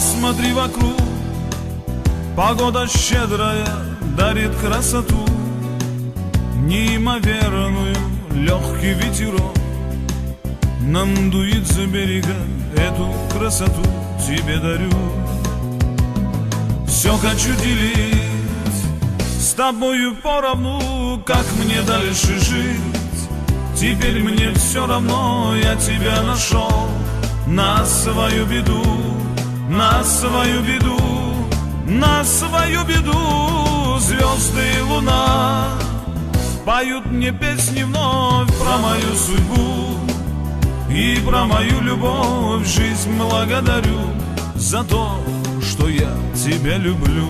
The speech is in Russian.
Посмотри вокруг, погода щедрая дарит красоту, неимоверную, легкий ветерок нам дует за берега, эту красоту тебе дарю. Все хочу делить с тобою поровну, как мне дальше жить. Теперь мне все равно, я тебя нашел на свою беду, на свою беду, на свою беду. Звезды и луна поют мне песни вновь про мою судьбу и про мою любовь. Жизнь благодарю за то, что я тебя люблю.